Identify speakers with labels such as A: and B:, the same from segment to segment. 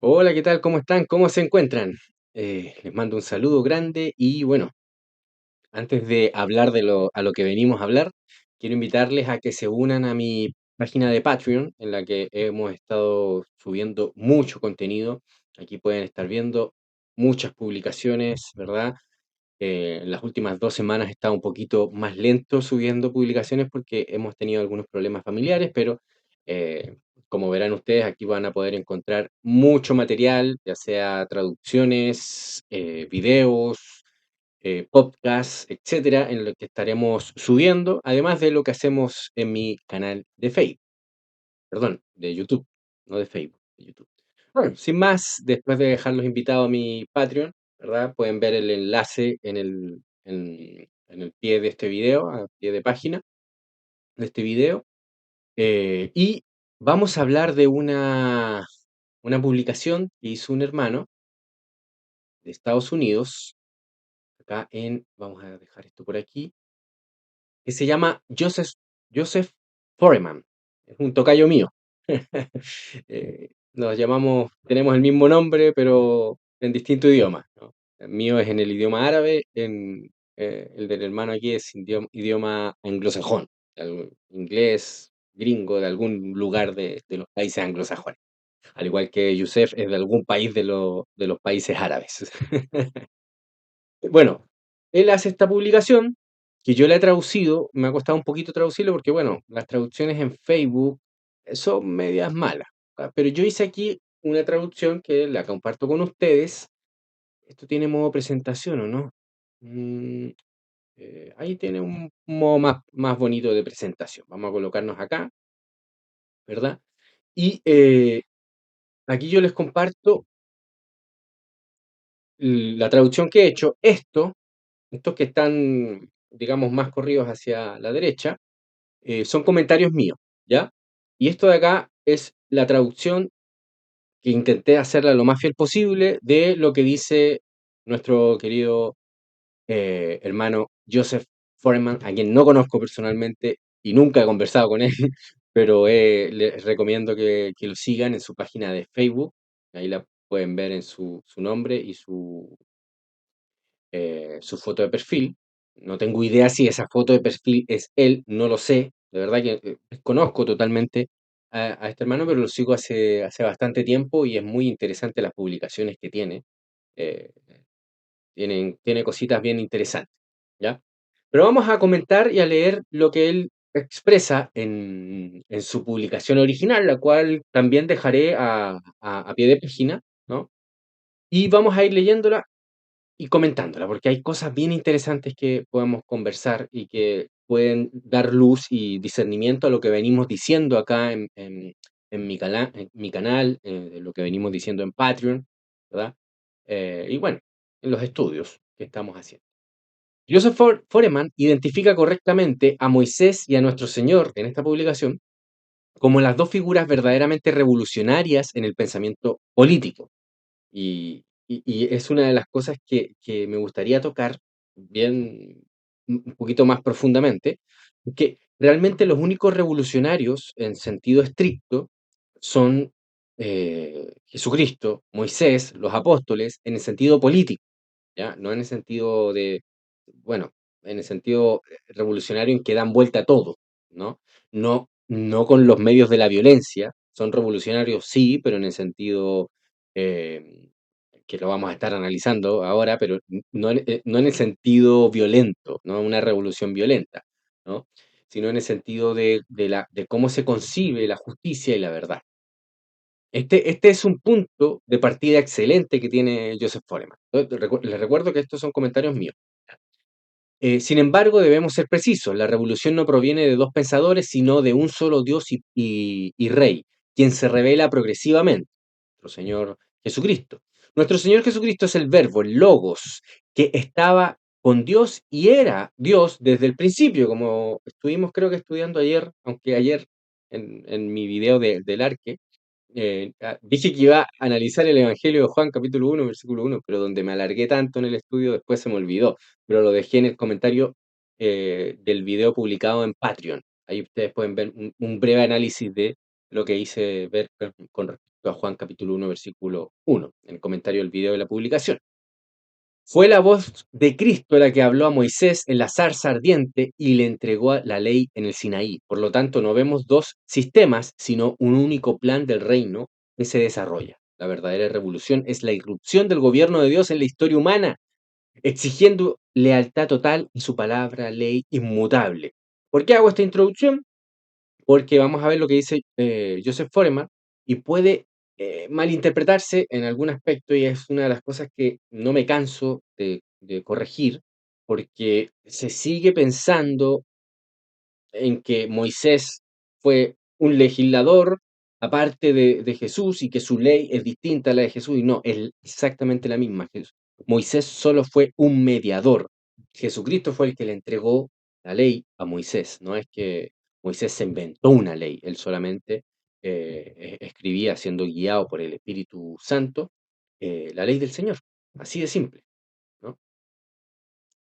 A: Hola, ¿qué tal? ¿Cómo están? ¿Cómo se encuentran? Les mando un saludo grande y bueno, antes de hablar a lo que venimos a hablar, quiero invitarles a que se unan a mi página de Patreon, en la que hemos estado subiendo mucho contenido. Aquí pueden estar viendo muchas publicaciones, ¿verdad? En las últimas 2 semanas he estado un poquito más lento subiendo publicaciones porque hemos tenido algunos problemas familiares, pero eh, como verán ustedes, aquí van a poder encontrar mucho material, ya sea traducciones, videos, podcasts, etcétera, en lo que estaremos subiendo, además de lo que hacemos en mi canal de Facebook, perdón, de YouTube, no de Facebook, de YouTube. Bueno, sin más, después de dejarlos invitados a mi Patreon, ¿verdad? Pueden ver el enlace en el pie de este video, a pie de página de este video. Y vamos a hablar de una publicación que hizo un hermano de Estados Unidos, vamos a dejar esto por aquí, que se llama Joseph Foreman. Es un tocayo mío. Tenemos el mismo nombre, pero en distinto idioma, ¿no? El mío es en el idioma árabe, el del hermano aquí es idioma anglosajón, inglés gringo de algún lugar de los países anglosajones. Al igual que Youssef es de algún país de los países árabes. Bueno, él hace esta publicación que yo la he traducido, me ha costado un poquito traducirlo porque, bueno, las traducciones en Facebook son medias malas, pero yo hice aquí una traducción que la comparto con ustedes. Esto tiene modo presentación, ¿o no? Mm, ahí tiene un modo más bonito de presentación. Vamos a colocarnos acá, ¿verdad? Y aquí yo les comparto la traducción que he hecho. Estos que están, digamos, más corridos hacia la derecha, son comentarios míos, ¿ya? Y esto de acá es la traducción que intenté hacerla lo más fiel posible de lo que dice nuestro querido hermano Joseph Foreman, a quien no conozco personalmente y nunca he conversado con él, pero les recomiendo que lo sigan en su página de Facebook. Ahí la pueden ver en su nombre y su foto de perfil. No tengo idea si esa foto de perfil es él, no lo sé. De verdad que desconozco totalmente a este hermano, pero lo sigo hace bastante tiempo y es muy interesante las publicaciones que tiene. Eh, tiene cositas bien interesantes, ¿ya? Pero vamos a comentar y a leer lo que él expresa en su publicación original, la cual también dejaré a pie de página, ¿no? Y vamos a ir leyéndola y comentándola, porque hay cosas bien interesantes que podemos conversar y que pueden dar luz y discernimiento a lo que venimos diciendo acá en mi canal, de lo que venimos diciendo en Patreon, ¿verdad? Y bueno, en los estudios que estamos haciendo. Joseph Foreman identifica correctamente a Moisés y a nuestro Señor en esta publicación como las dos figuras verdaderamente revolucionarias en el pensamiento político. Y es una de las cosas que me gustaría tocar bien, un poquito más profundamente, que realmente los únicos revolucionarios en sentido estricto son Jesucristo, Moisés, los apóstoles, en el sentido político, ¿ya? No en el sentido bueno, en el sentido revolucionario en que dan vuelta a todo, ¿no? No con los medios de la violencia, son revolucionarios sí, pero en el sentido eh, que lo vamos a estar analizando ahora, pero no en el sentido violento, no una revolución violenta, ¿no? Sino en el sentido de cómo se concibe la justicia y la verdad. Este es un punto de partida excelente que tiene Joseph Foreman. Les recuerdo que estos son comentarios míos. Sin embargo, debemos ser precisos, la revolución no proviene de dos pensadores, sino de un solo Dios y Rey, quien se revela progresivamente, nuestro Señor Jesucristo. Nuestro Señor Jesucristo es el Verbo, el Logos, que estaba con Dios y era Dios desde el principio, como estuvimos creo que estudiando ayer, aunque ayer en mi video del Arque, dije que iba a analizar el Evangelio de Juan, capítulo 1, versículo 1, pero donde me alargué tanto en el estudio, después se me olvidó, pero lo dejé en el comentario del video publicado en Patreon. Ahí ustedes pueden ver un breve análisis de lo que hice ver con respecto a Juan capítulo 1, versículo 1, en el comentario del video de la publicación. Fue la voz de Cristo la que habló a Moisés en la zarza ardiente y le entregó la ley en el Sinaí. Por lo tanto, no vemos dos sistemas, sino un único plan del reino que se desarrolla. La verdadera revolución es la irrupción del gobierno de Dios en la historia humana, exigiendo lealtad total y su palabra, ley inmutable. ¿Por qué hago esta introducción? Porque vamos a ver lo que dice Joseph Foreman y puede malinterpretarse en algún aspecto y es una de las cosas que no me canso de corregir porque se sigue pensando en que Moisés fue un legislador aparte de Jesús y que su ley es distinta a la de Jesús y no, es exactamente la misma. Moisés solo fue un mediador. Jesucristo fue el que le entregó la ley a Moisés. No es que Moisés se inventó una ley, él solamente escribía siendo guiado por el Espíritu Santo la ley del Señor. Así de simple, ¿no?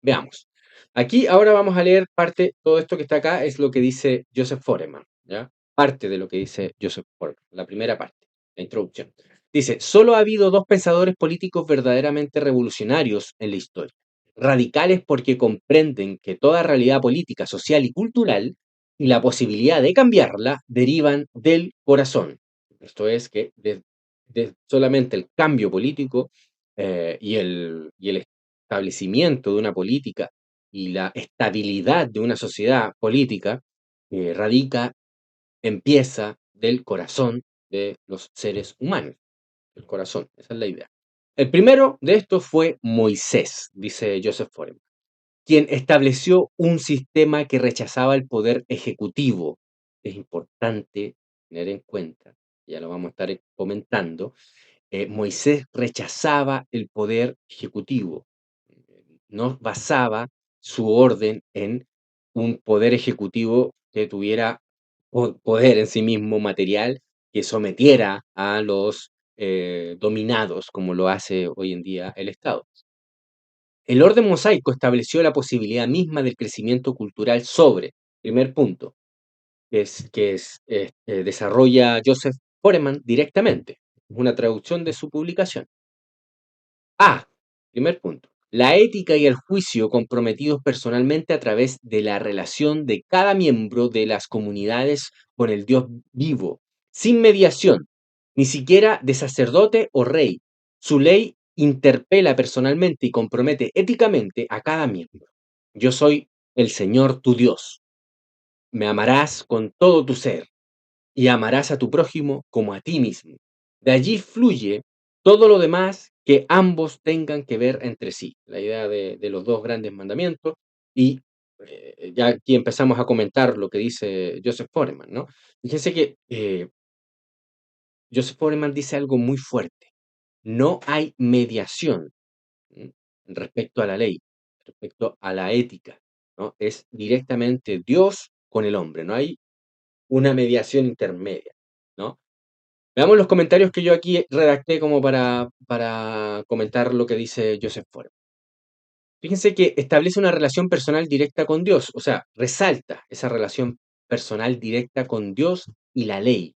A: Veamos. Aquí ahora vamos a leer parte, todo esto que está acá es lo que dice Joseph Foreman, ¿ya? Parte de lo que dice Joseph Foreman, la primera parte, la introducción. Dice, solo ha habido dos pensadores políticos verdaderamente revolucionarios en la historia. Radicales porque comprenden que toda realidad política, social y cultural y la posibilidad de cambiarla derivan del corazón. Esto es que de solamente el cambio político y el establecimiento de una política y la estabilidad de una sociedad política empieza del corazón de los seres humanos. El corazón, esa es la idea. El primero de estos fue Moisés, dice Joseph Foreman, quien estableció un sistema que rechazaba el poder ejecutivo. Es importante tener en cuenta, ya lo vamos a estar comentando, Moisés rechazaba el poder ejecutivo, no basaba su orden en un poder ejecutivo que tuviera poder en sí mismo material que sometiera a los dominados, como lo hace hoy en día el Estado. El orden mosaico estableció la posibilidad misma del crecimiento cultural sobre, primer punto, desarrolla Joseph Foreman directamente, una traducción de su publicación. A. Primer punto. La ética y el juicio comprometidos personalmente a través de la relación de cada miembro de las comunidades con el Dios vivo, sin mediación, ni siquiera de sacerdote o rey. Su ley interpela personalmente y compromete éticamente a cada miembro. Yo soy el Señor tu Dios. Me amarás con todo tu ser y amarás a tu prójimo como a ti mismo. De allí fluye todo lo demás que ambos tengan que ver entre sí. La idea de los dos grandes mandamientos. Y ya aquí empezamos a comentar lo que dice Joseph Foreman, ¿no? Fíjense que Joseph Foreman dice algo muy fuerte. No hay mediación, ¿m? Respecto a la ley, respecto a la ética, ¿no? Es directamente Dios con el hombre. No hay una mediación intermedia, ¿no? Veamos los comentarios que yo aquí redacté como para comentar lo que dice Joseph Foreman. Fíjense que establece una relación personal directa con Dios, o sea, resalta esa relación personal directa con Dios y la ley.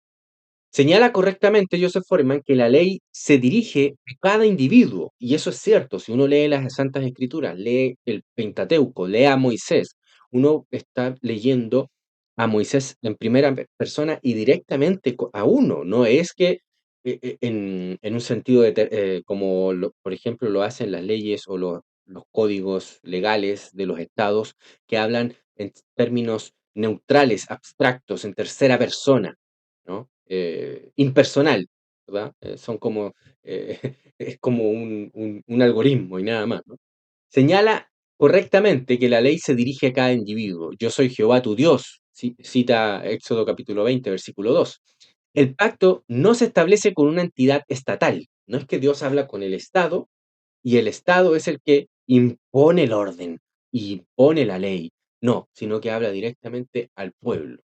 A: Señala correctamente Joseph Foreman que la ley se dirige a cada individuo, y eso es cierto. Si uno lee las Santas Escrituras, lee el Pentateuco, lee a Moisés, uno está leyendo a Moisés en primera persona y directamente a uno. No es que en un sentido como por ejemplo lo hacen las leyes o los códigos legales de los estados que hablan en términos neutrales, abstractos, en tercera persona, ¿no? Impersonal, ¿verdad? Son como, es como un algoritmo y nada más, ¿no? Señala correctamente que la ley se dirige a cada individuo. Yo soy Jehová tu Dios, cita Éxodo capítulo 20, versículo 2. El pacto no se establece con una entidad estatal. No es que Dios habla con el Estado y el Estado es el que impone el orden y impone la ley. No, sino que habla directamente al pueblo.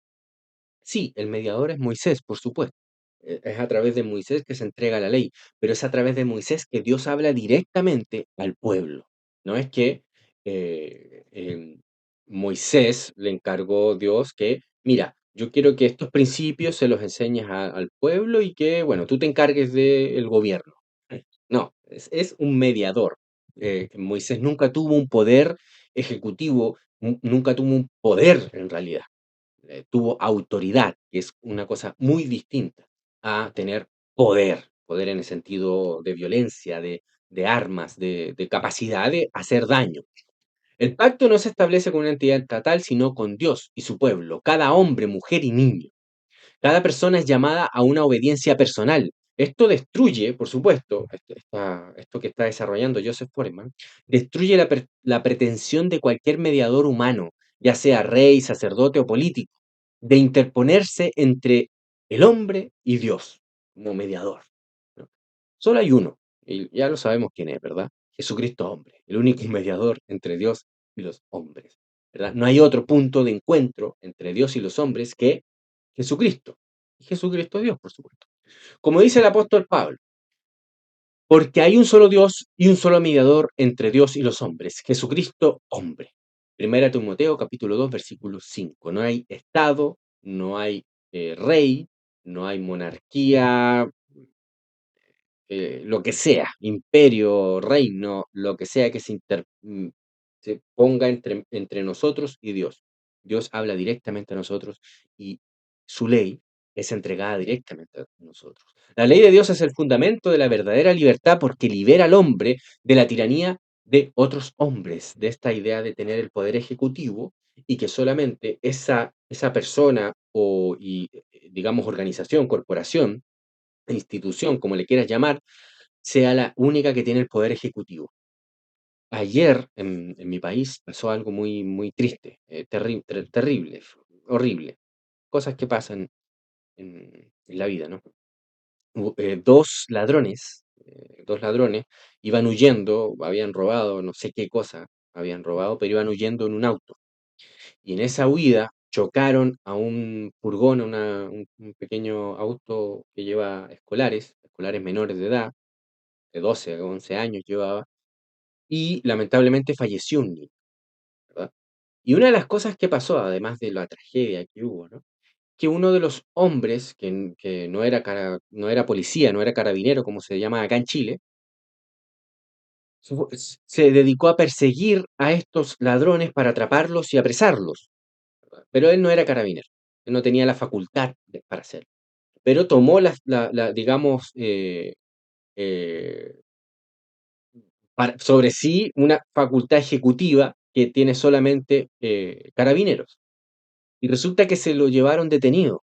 A: Sí, el mediador es Moisés, por supuesto. Es a través de Moisés que se entrega la ley, pero es a través de Moisés que Dios habla directamente al pueblo. No es que eh, em, Moisés le encargó Dios que, mira, yo quiero que estos principios se los enseñes al pueblo y que, bueno, tú te encargues del gobierno. No, es un mediador. Moisés nunca tuvo un poder ejecutivo, nunca tuvo un poder en realidad. Tuvo autoridad, que es una cosa muy distinta a tener poder, poder en el sentido de violencia, de armas, de capacidad de hacer daño. El pacto no se establece con una entidad estatal, sino con Dios y su pueblo, cada hombre, mujer y niño. Cada persona es llamada a una obediencia personal. Esto destruye, por supuesto, esto que está desarrollando Joseph Foreman, destruye la pretensión de cualquier mediador humano, ya sea rey, sacerdote o político, de interponerse entre el hombre y Dios como mediador, ¿no? Solo hay uno, y ya lo sabemos quién es, ¿verdad? Jesucristo hombre, el único mediador entre Dios y los hombres, ¿verdad? No hay otro punto de encuentro entre Dios y los hombres que Jesucristo. Y Jesucristo Dios, por supuesto. Como dice el apóstol Pablo, porque hay un solo Dios y un solo mediador entre Dios y los hombres, Jesucristo hombre. Primera Timoteo capítulo 2 versículo 5. No hay Estado, no hay rey, no hay monarquía, lo que sea, imperio, reino, lo que sea que se ponga entre nosotros y Dios. Dios habla directamente a nosotros y su ley es entregada directamente a nosotros. La ley de Dios es el fundamento de la verdadera libertad porque libera al hombre de la tiranía de otros hombres, de esta idea de tener el poder ejecutivo y que solamente esa persona digamos, organización, corporación, institución, como le quieras llamar, sea la única que tiene el poder ejecutivo. Ayer en mi país pasó algo muy, muy triste, terrible, horrible. Cosas que pasan en la vida, ¿no? Dos ladrones iban huyendo, habían robado, no sé qué cosa habían robado, pero iban huyendo en un auto. Y en esa huida chocaron a un furgón, un pequeño auto que lleva escolares menores de edad, de 12 a 11 años llevaba, y lamentablemente falleció un niño, ¿verdad? Y una de las cosas que pasó, además de la tragedia que hubo, ¿no? Que uno de los hombres, que no era policía, no era carabinero, como se llama acá en Chile, se dedicó a perseguir a estos ladrones para atraparlos y apresarlos, ¿verdad? Pero él no era carabinero, él no tenía la facultad para hacerlo. Pero tomó digamos, eh, sobre sí una facultad ejecutiva que tiene solamente carabineros. Y resulta que se lo llevaron detenido,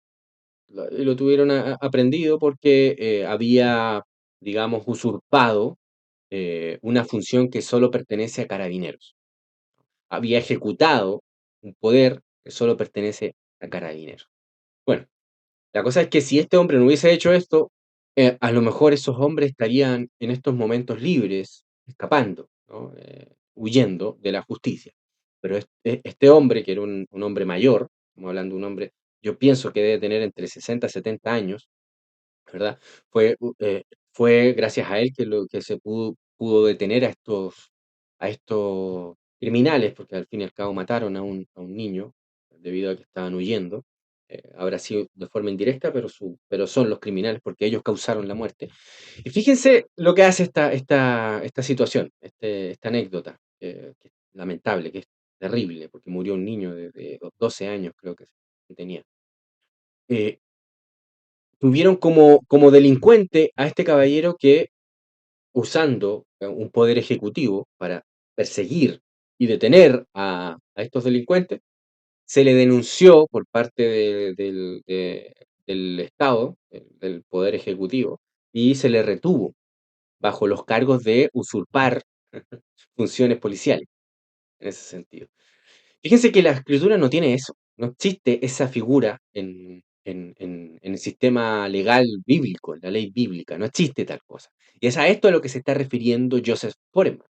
A: lo tuvieron aprendido porque había, digamos, usurpado una función que solo pertenece a carabineros. Había ejecutado un poder que solo pertenece a carabineros. Bueno, la cosa es que si este hombre no hubiese hecho esto, a lo mejor esos hombres estarían en estos momentos libres, escapando, ¿no? Huyendo de la justicia. Pero este hombre, que era un hombre mayor, estamos hablando de un hombre, yo pienso que debe tener entre 60 y 70 años, ¿verdad? Fue gracias a él que se pudo detener a estos criminales, porque al fin y al cabo mataron a un niño debido a que estaban huyendo. Habrá sido de forma indirecta, pero son los criminales porque ellos causaron la muerte. Y fíjense lo que hace esta situación, esta anécdota, que es lamentable, que es terrible, porque murió un niño de 12 años, creo que tenía. Eh, Tuvieron como delincuente a este caballero que, usando un poder ejecutivo para perseguir y detener a estos delincuentes, se le denunció por parte del Estado, del poder ejecutivo, y se le retuvo bajo los cargos de usurpar funciones policiales, en ese sentido. Fíjense que la escritura no tiene eso, no existe esa figura en el sistema legal bíblico, en la ley bíblica, no existe tal cosa. Y es a esto a lo que se está refiriendo Joseph Foreman,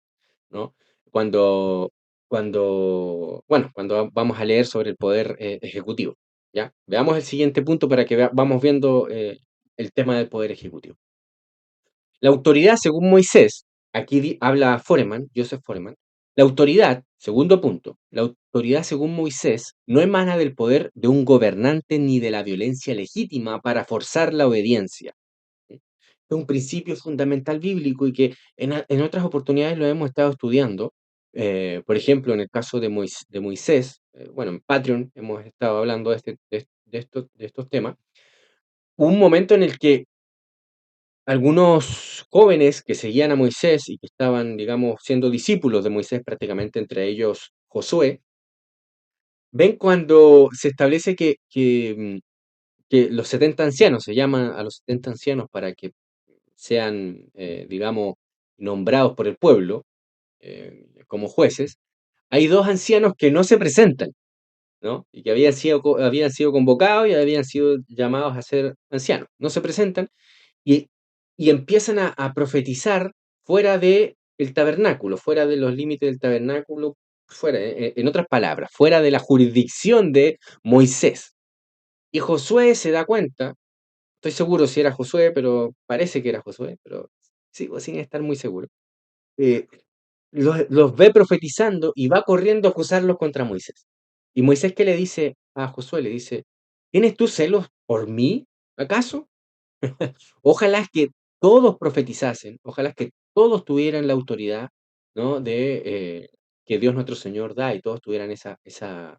A: ¿no? Cuando, cuando vamos a leer sobre el poder ejecutivo, ¿ya? Veamos el siguiente punto para que vamos viendo el tema del poder ejecutivo. La autoridad, según Moisés, aquí habla Foreman, Joseph Foreman, la autoridad Segundo punto, la autoridad según Moisés no emana del poder de un gobernante ni de la violencia legítima para forzar la obediencia. ¿Sí? Es un principio fundamental bíblico y que en otras oportunidades lo hemos estado estudiando. Por ejemplo, en el caso de Moisés, bueno, en Patreon hemos estado hablando de estos temas. Hubo un momento en el que algunos jóvenes que seguían a Moisés y que estaban, digamos, siendo discípulos de Moisés prácticamente, entre ellos Josué, ven cuando se establece que los 70 ancianos, se llaman a los 70 ancianos para que sean, digamos, nombrados por el pueblo como jueces. Hay dos ancianos que no se presentan, ¿no? Y que habían sido convocados y habían sido llamados a ser ancianos. No se presentan y, y empiezan a profetizar fuera de el tabernáculo, fuera de los límites del tabernáculo, fuera, en otras palabras, fuera de la jurisdicción de Moisés. Y Josué se da cuenta, estoy seguro si era Josué, pero parece que era Josué, pero sigo sin estar muy seguro. eh, los ve profetizando y va corriendo a acusarlos contra Moisés. Y Moisés, ¿qué le dice a Josué? Le dice, ¿tienes tú celos por mí, acaso? Ojalá que todos profetizasen, ojalá que todos tuvieran la autoridad, ¿no? Que Dios nuestro Señor da y todos tuvieran esa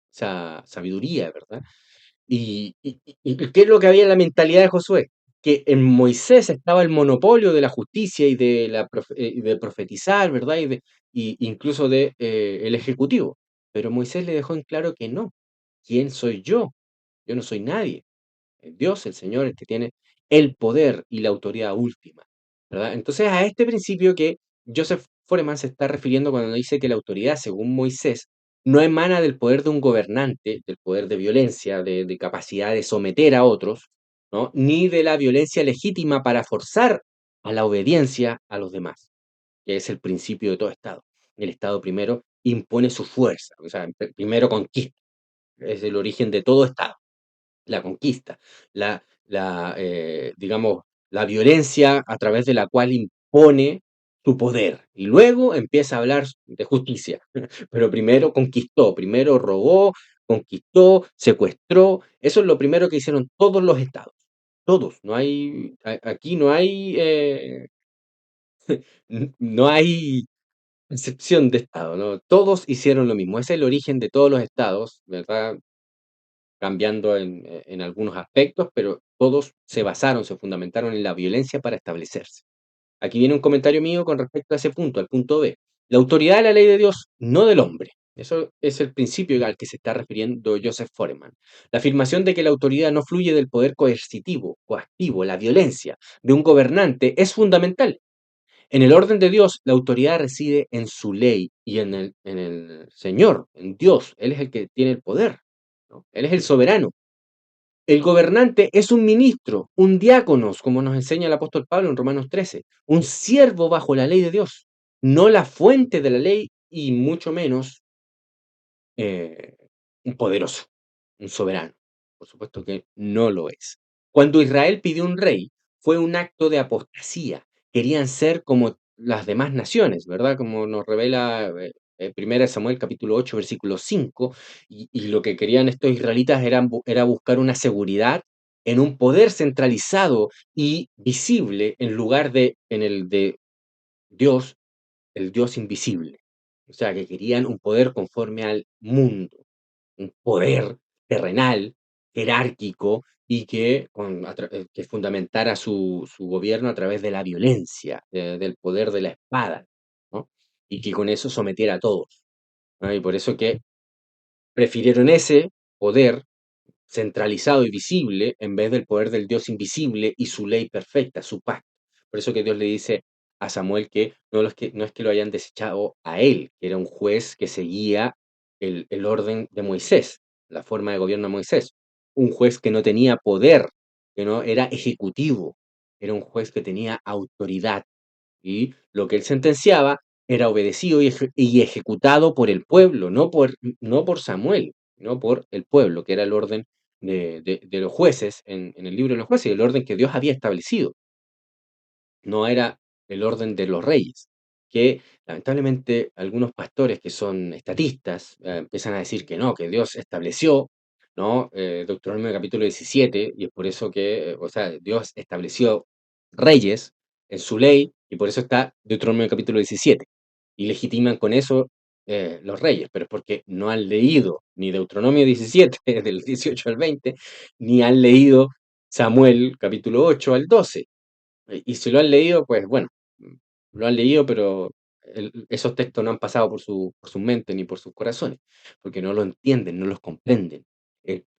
A: sabiduría, ¿verdad? ¿Y qué es lo que había en la mentalidad de Josué? Que en Moisés estaba el monopolio de la justicia y de profetizar, ¿verdad? Incluso de el ejecutivo. Pero Moisés le dejó en claro que no. ¿Quién soy yo? Yo no soy nadie. Dios, el Señor, el que tiene el poder y la autoridad última, ¿verdad? Entonces, a este principio que Joseph Foreman se está refiriendo cuando dice que la autoridad, según Moisés, no emana del poder de un gobernante, del poder de violencia, de capacidad de someter a otros, ¿no? Ni de la violencia legítima para forzar a la obediencia a los demás, que es el principio de todo Estado. El Estado primero impone su fuerza, o sea, primero conquista, es el origen de todo Estado, la conquista, digamos, la violencia a través de la cual impone su poder. Y luego empieza a hablar de justicia. Pero primero conquistó, primero robó, conquistó, secuestró. Eso es lo primero que hicieron todos los estados. Todos. Aquí no hay, no hay excepción de estado, ¿no? Todos hicieron lo mismo. Ese es el origen de todos los estados, ¿verdad? Cambiando en algunos aspectos, pero todos se basaron, se fundamentaron en la violencia para establecerse. Aquí viene un comentario mío con respecto a ese punto, al punto B. La autoridad de la ley de Dios, no del hombre. Eso es el principio al que se está refiriendo Joseph Foreman. La afirmación de que la autoridad no fluye del poder coercitivo, coactivo, la violencia de un gobernante es fundamental. En el orden de Dios, la autoridad reside en su ley y en el Señor, en Dios. Él es el que tiene el poder, ¿no? Él es el soberano. El gobernante es un ministro, un diáconos, como nos enseña el apóstol Pablo en Romanos 13, un siervo bajo la ley de Dios, no la fuente de la ley y mucho menos eh, un poderoso, un soberano. Por supuesto que no lo es. Cuando Israel pidió un rey, fue un acto de apostasía. Querían ser como las demás naciones, ¿verdad? Como nos revela 1 Samuel capítulo 8, versículo 5, y lo que querían estos israelitas era buscar una seguridad en un poder centralizado y visible en lugar en el de Dios, el Dios invisible. O sea, que querían un poder conforme al mundo, un poder terrenal, jerárquico, y que fundamentara su gobierno a través de la violencia, del poder de la espada, ¿no? Y que con eso sometiera a todos, ¿no? Y por eso que prefirieron ese poder centralizado y visible en vez del poder del Dios invisible y su ley perfecta, su pacto. Por eso que Dios le dice a Samuel que no es que lo hayan desechado a él, que era un juez que seguía el orden de Moisés, la forma de gobierno de Moisés. Un juez que no tenía poder, que no era ejecutivo, era un juez que tenía autoridad y lo que él sentenciaba era obedecido y ejecutado por el pueblo, no por Samuel, no por el pueblo, que era el orden de los jueces en el libro de los jueces, el orden que Dios había establecido, no era el orden de los reyes. que lamentablemente algunos pastores que son estatistas empiezan a decir que no, que Dios estableció, ¿no? Deuteronomio capítulo 17, y es por eso que, o sea, Dios estableció reyes en su ley, y por eso está Deuteronomio capítulo 17. Y legitiman con eso los reyes, pero es porque no han leído ni Deuteronomio 17, del 18 al 20, ni han leído Samuel capítulo 8 al 12. Y si lo han leído, pues bueno, lo han leído, pero esos textos no han pasado por su mente ni por sus corazones, porque no lo entienden, no los comprenden.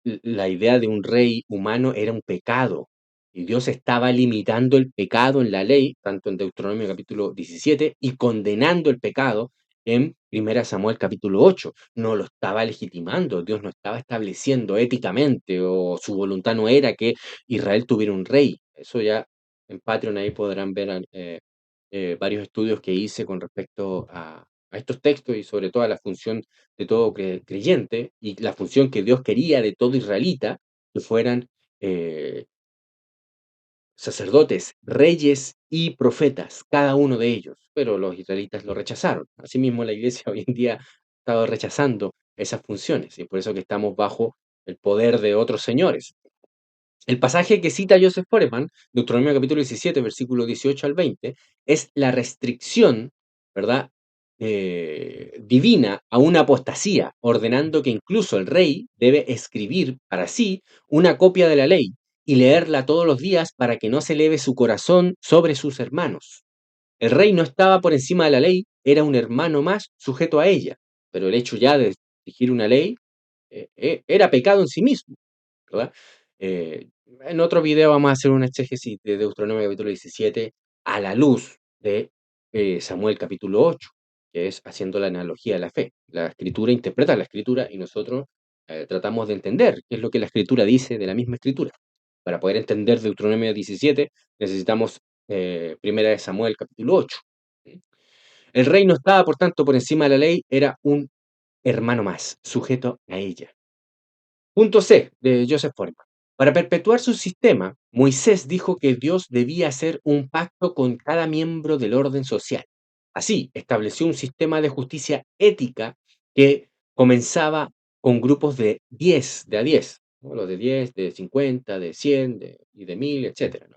A: La idea de un rey humano era un pecado, y Dios estaba limitando el pecado en la ley, tanto en Deuteronomio capítulo 17, y condenando el pecado en Primera Samuel capítulo 8. No lo estaba legitimando, Dios no estaba estableciendo éticamente, o su voluntad no era que Israel tuviera un rey. Eso ya en Patreon ahí podrán ver varios estudios que hice con respecto a estos textos y sobre todo a la función de todo creyente y la función que Dios quería de todo israelita, que fueran eh, sacerdotes, reyes y profetas, cada uno de ellos, pero los israelitas lo rechazaron. Asimismo, la iglesia hoy en día ha estado rechazando esas funciones y por eso que estamos bajo el poder de otros señores. El pasaje que cita Joseph Foreman, Deuteronomio capítulo 17, versículo 18 al 20, es la restricción, ¿verdad? Divina a una apostasía, ordenando que incluso el rey debe escribir para sí una copia de la ley y leerla todos los días para que no se eleve su corazón sobre sus hermanos. El rey no estaba por encima de la ley, era un hermano más sujeto a ella, pero el hecho ya de dirigir una ley era pecado en sí mismo. ¿Verdad? En otro video vamos a hacer una exégesis de Deuteronomio capítulo 17 a la luz de Samuel capítulo 8, que es haciendo la analogía de la fe. La escritura interpreta la escritura y nosotros tratamos de entender qué es lo que la escritura dice de la misma escritura. Para poder entender Deuteronomio 17 necesitamos primera de Samuel capítulo 8. El rey no estaba, por tanto, por encima de la ley, era un hermano más, sujeto a ella. Punto C, de Joseph Foreman. Para perpetuar su sistema, Moisés dijo que Dios debía hacer un pacto con cada miembro del orden social. Así, estableció un sistema de justicia ética que comenzaba con grupos de 10, de a 10, ¿no? Los de 10, de 50, de 100 y de 1000, etcétera, ¿no?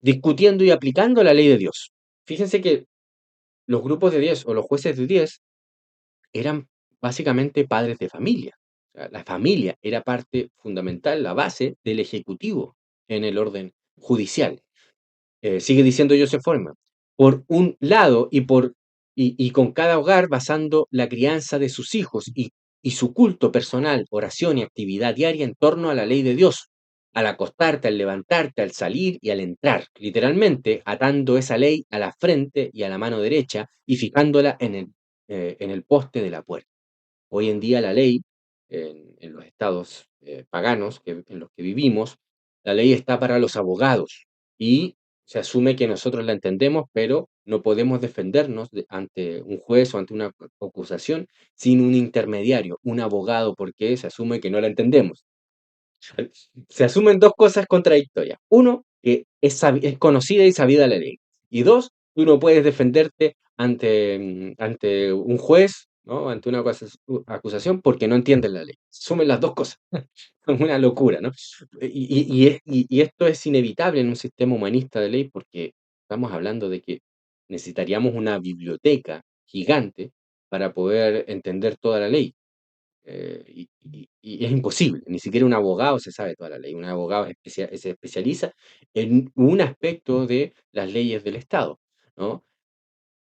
A: Discutiendo y aplicando la ley de Dios. Fíjense que los grupos de 10 o los jueces de 10 eran básicamente padres de familia. O sea, la familia era parte fundamental, la base del ejecutivo en el orden judicial. Sigue diciendo Joseph Foreman, por un lado y con cada hogar basando la crianza de sus hijos y su culto personal, oración y actividad diaria en torno a la ley de Dios, al acostarte, al levantarte, al salir y al entrar, literalmente atando esa ley a la frente y a la mano derecha y fijándola en el poste de la puerta. Hoy en día la ley, en los estados paganos en los que vivimos, la ley está para los abogados y se asume que nosotros la entendemos, pero no podemos defendernos ante un juez o ante una acusación sin un intermediario, un abogado, porque se asume que no la entendemos. Se asumen dos cosas contradictorias. Uno, que es conocida y sabida la ley. Y dos, tú no puedes defenderte ante un juez, ¿no? Ante una acusación porque no entiendes la ley. Se asumen las dos cosas. Es una locura, ¿no? Y esto es inevitable en un sistema humanista de ley porque estamos hablando de que necesitaríamos una biblioteca gigante para poder entender toda la ley. Y es imposible, ni siquiera un abogado se sabe toda la ley. Un abogado se especializa en un aspecto de las leyes del Estado, ¿no?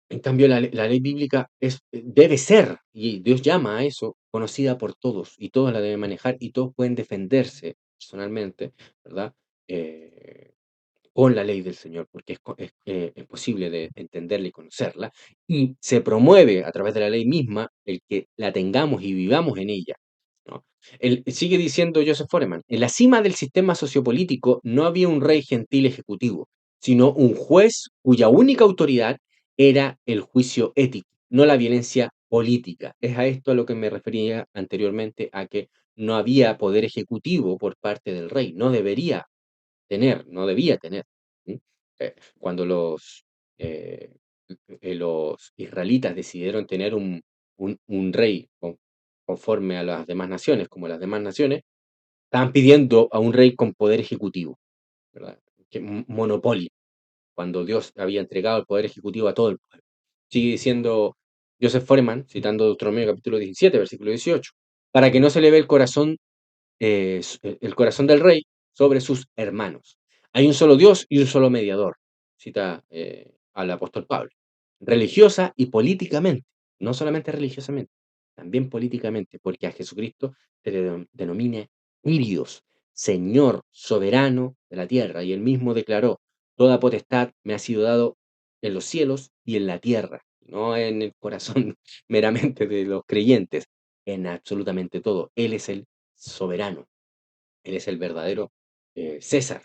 A: En cambio, la ley bíblica debe ser, y Dios llama a eso, conocida por todos, y todos la deben manejar, y todos pueden defenderse personalmente, ¿verdad? Eh, con la ley del Señor, porque es posible de entenderla y conocerla, y se promueve a través de la ley misma el que la tengamos y vivamos en ella, ¿no? Sigue diciendo Joseph Foreman, en la cima del sistema sociopolítico no había un rey gentil ejecutivo, sino un juez cuya única autoridad era el juicio ético, no la violencia política. Es a esto a lo que me refería anteriormente, a que no había poder ejecutivo por parte del rey, no debería tener, no debía tener. ¿Mm? Cuando los los israelitas decidieron tener un rey conforme a las demás naciones, como las demás naciones, estaban pidiendo a un rey con poder ejecutivo, ¿verdad? Que monopolio, cuando Dios había entregado el poder ejecutivo a todo el pueblo. Sigue diciendo Joseph Foreman, citando Deuteronomio capítulo 17, versículo 18, para que no se le ve el corazón del rey sobre sus hermanos. Hay un solo Dios y un solo mediador, cita al apóstol Pablo. Religiosa y políticamente, no solamente religiosamente, también políticamente, porque a Jesucristo se le denomina Kyrios, Señor soberano de la tierra, y él mismo declaró, toda potestad me ha sido dado en los cielos y en la tierra, no en el corazón meramente de los creyentes, en absolutamente todo. Él es el soberano, él es el verdadero César,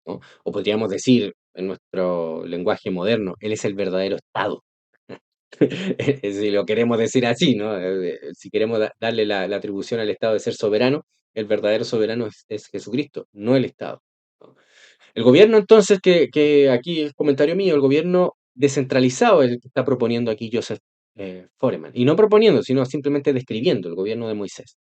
A: ¿no? O podríamos decir en nuestro lenguaje moderno, él es el verdadero Estado. Si lo queremos decir así, ¿no? Si queremos darle la atribución al Estado de ser soberano, el verdadero soberano es Jesucristo, no el Estado, ¿no? El gobierno entonces, que aquí es comentario mío, el gobierno descentralizado es el que está proponiendo aquí Joseph Foreman. Y no proponiendo, sino simplemente describiendo el gobierno de Moisés.